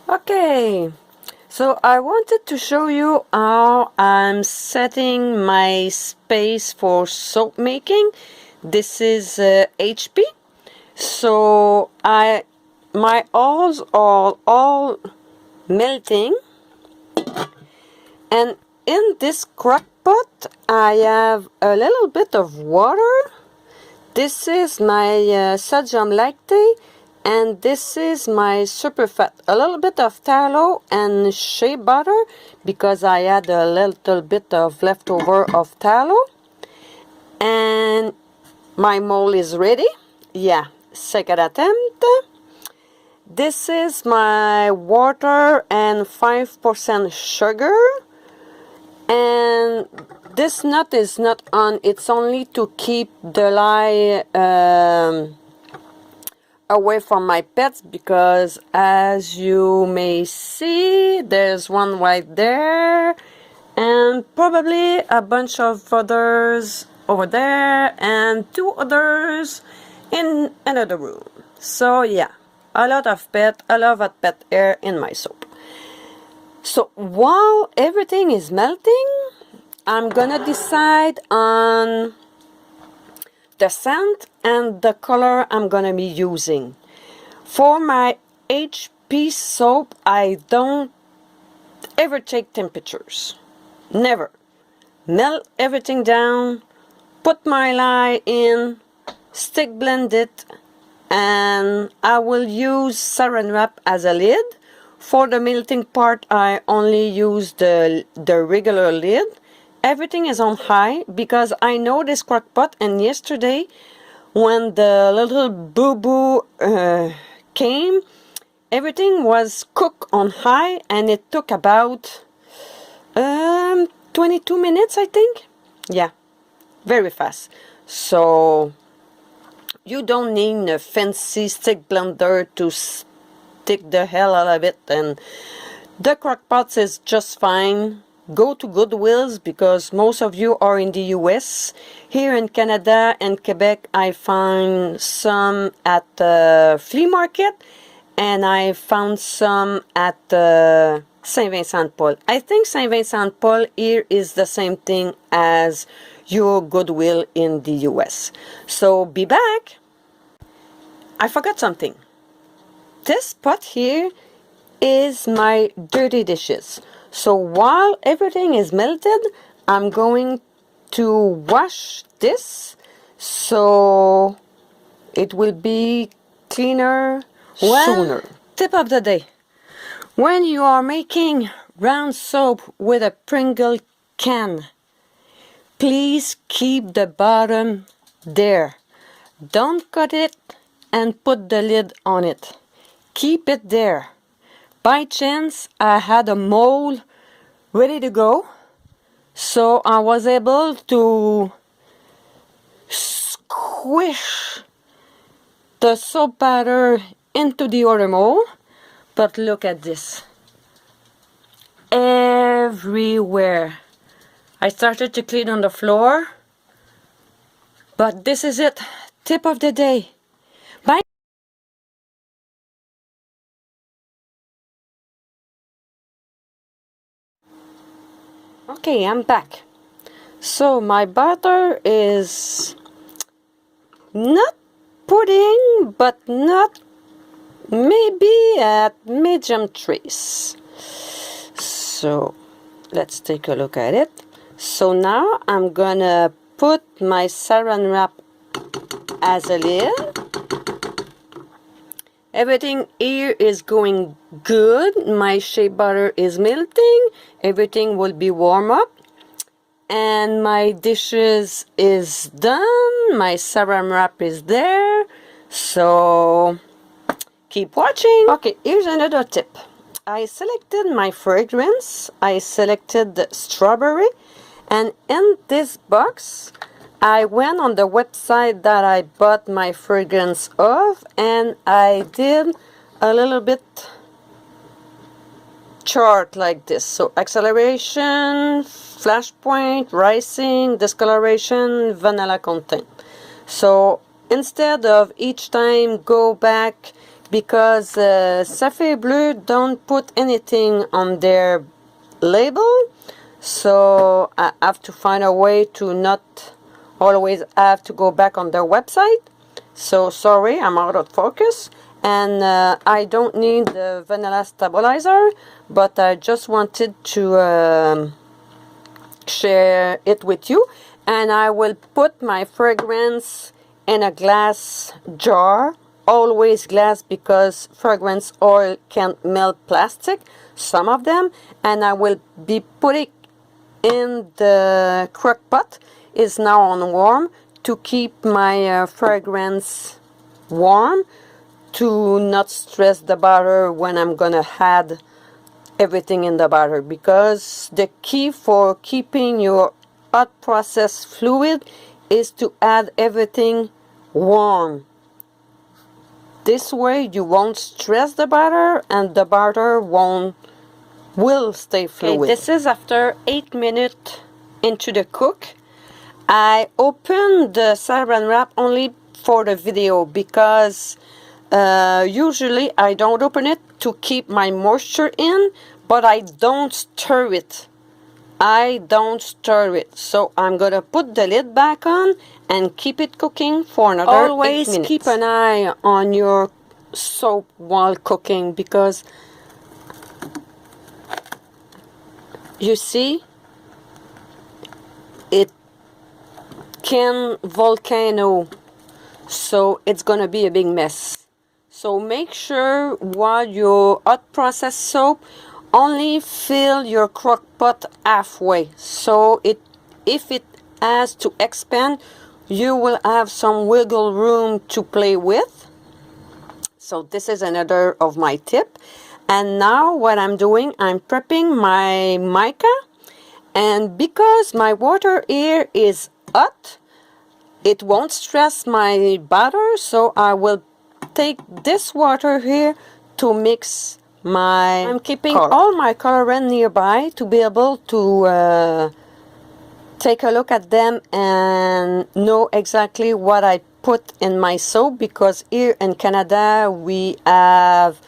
Okay, so I wanted to show you how I'm setting my space for soap making. This is HP. So my oils are all melting, and in this crock pot I have a little bit of water. This is my sodium lactate, and this is my superfait. A little bit of tallow and shea butter because I had a little bit of leftover of tallow. And my mold is ready. Yeah, second attempt. This is my water and 5% sugar. And this nut is not on, it's only to keep the lye away from my pets, because as you may see, there's one right there and probably a bunch of others over there and two others in another room. So yeah, a lot of pet hair in my soap. So while everything is melting, I'm gonna decide on the scent and the color I'm gonna be using. For my HP soap, I don't ever take temperatures. Never. Melt everything down, put my lye in, stick blend it, and I will use saran wrap as a lid. For the melting part, I only use the regular lid. Everything is on high because I know this crock pot, and yesterday when the little boo-boo came, everything was cooked on high, and it took about 22 minutes, I think. Yeah, very fast. So you don't need a fancy stick blender to stick the hell out of it, and the crock pot is just fine. Go to Goodwills because most of you are in the US. Here in Canada and Quebec, I find some at the flea market, and I found some at Saint-Vincent-Paul. I think Saint-Vincent-Paul here is the same thing as your Goodwill in the US. So be back. I forgot something. This pot here is my dirty dishes. So while everything is melted, I'm going to wash this so it will be cleaner sooner. Tip of the day. When you are making round soap with a Pringle can, please keep the bottom there. Don't cut it and put the lid on it. Keep it there. By chance, I had a mold ready to go, so I was able to squish the soap batter into the other mold. But look at this. Everywhere. I started to clean on the floor, but this is it. Tip of the day. Bye. Okay, I'm back. So my butter is not pudding, but not maybe at medium trace. So let's take a look at it. So now I'm gonna put my saran wrap as a lid. Everything here is going good. My shea butter is melting. Everything will be warm up. And my dishes is done. My saran wrap is there. So keep watching. Okay, here's another tip. I selected my fragrance. I selected the strawberry. And in this box, I went on the website that I bought my fragrance of, and I did a little bit chart like this. So acceleration, flashpoint, rising, discoloration, vanilla content. So instead of each time go back, because Café Bleu don't put anything on their label, so I have to find a way to not always have to go back on their website. So sorry, I'm out of focus. And I don't need the vanilla stabilizer, but I just wanted to share it with you. And I will put my fragrance in a glass jar, always glass, because fragrance oil can't melt plastic, some of them, and I will be putting in the crock pot. Is now on warm to keep my fragrance warm, to not stress the butter when I'm gonna add everything in the butter, because the key for keeping your hot process fluid is to add everything warm. This way you won't stress the butter and the butter will stay fluid. Okay, this is after 8 minutes into the cook. I opened the Saran wrap only for the video because usually I don't open it to keep my moisture in, but I don't stir it. So I'm gonna put the lid back on and keep it cooking for another 8 minutes. Always keep an eye on your soap while cooking, because you see it can volcano, so it's gonna be a big mess. So make sure while you hot process soap, only fill your crock pot halfway, so if it has to expand, you will have some wiggle room to play with. So this is another of my tip. And now what I'm doing, I'm prepping my mica, and because my water here is hot, it won't stress my butter, so I will take this water here to mix my... I'm keeping all my colorant nearby to be able to take a look at them and know exactly what I put in my soap, because here in Canada we have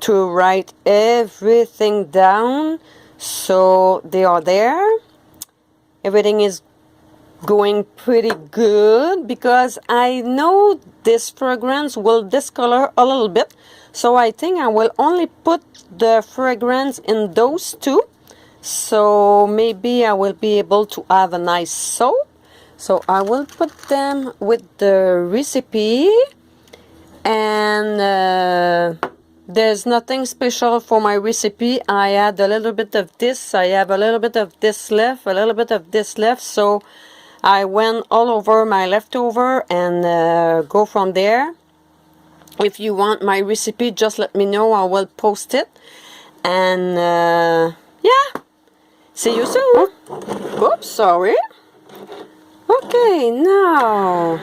to write everything down, so they are there. Everything is going pretty good, because I know this fragrance will discolor a little bit, so I think I will only put the fragrance in those two, so maybe I will be able to have a nice soap. So I will put them with the recipe, and there's nothing special for my recipe. I add a little bit of this, I have a little bit of this left, a little bit of this left, so I went all over my leftover and go from there. If you want my recipe, just let me know, I will post it. And yeah, see you soon. Oops, sorry. Okay, now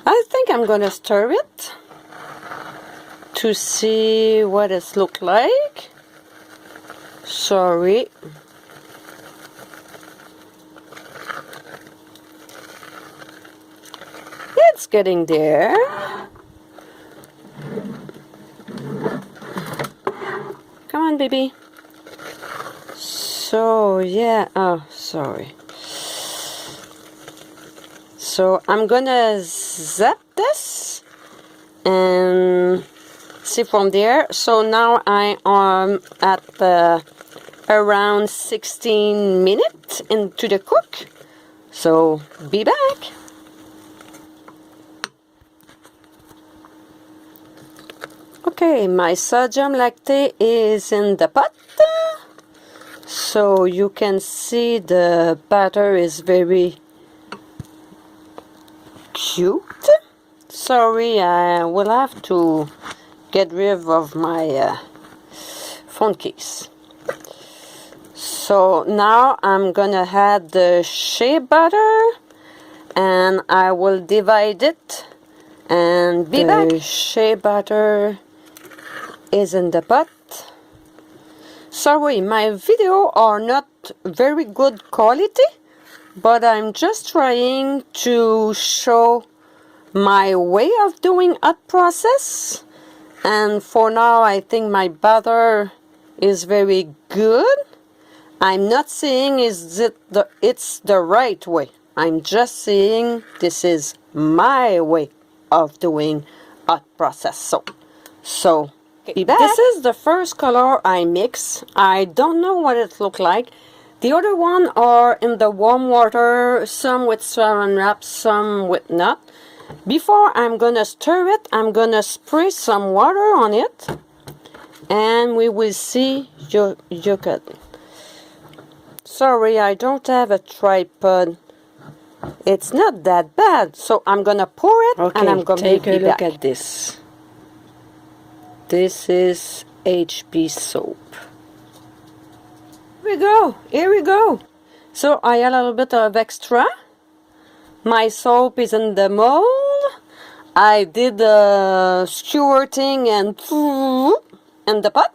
I think I'm gonna stir it to see what it looks like. Sorry. It's getting there. Come on, baby. So yeah, oh sorry. So I'm gonna zap this and see from there. So now I am at around 16 minutes into the cook. So be back. Okay, my sodium lactate is in the pot. So you can see the batter is very cute. Sorry, I will have to get rid of my phone case. So now I'm gonna add the shea butter, and I will divide it and be back. The shea butter is in the pot. Sorry, my video are not very good quality, but I'm just trying to show my way of doing hot process, And for now, I think my butter is very good. I'm not saying it's the right way. I'm just saying this is my way of doing hot process soap. So, be back. This is the first color I mix. I don't know what it looks like. The other one are in the warm water, some with saran wrap, some with not. Before I'm gonna stir it, I'm gonna spray some water on it, and we will see you could. Sorry, I don't have a tripod. It's not that bad, so I'm gonna pour it, and I'm gonna take a look at this. This is HB soap. Here we go. So I had a little bit of extra. My soap is in the mold. I did the squirting and in the pot.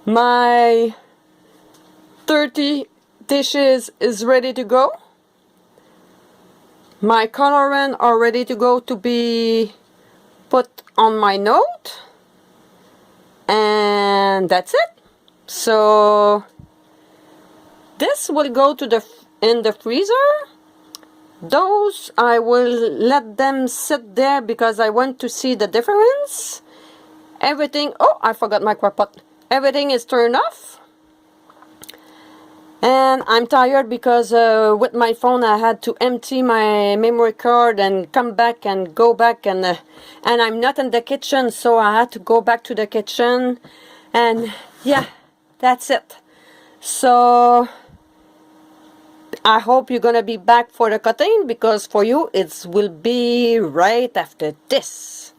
My 30 dishes is ready to go. My colorant are ready to go to be put on my note. And that's it. So this will go to in the freezer. Those I will let them sit there because I want to see the difference. Everything, oh, I forgot my crock pot. Everything is turned off. And I'm tired because with my phone I had to empty my memory card and come back and go back, and I'm not in the kitchen, so I had to go back to the kitchen, and yeah, that's it. So I hope you're gonna be back for the cutting, because for you it will be right after this.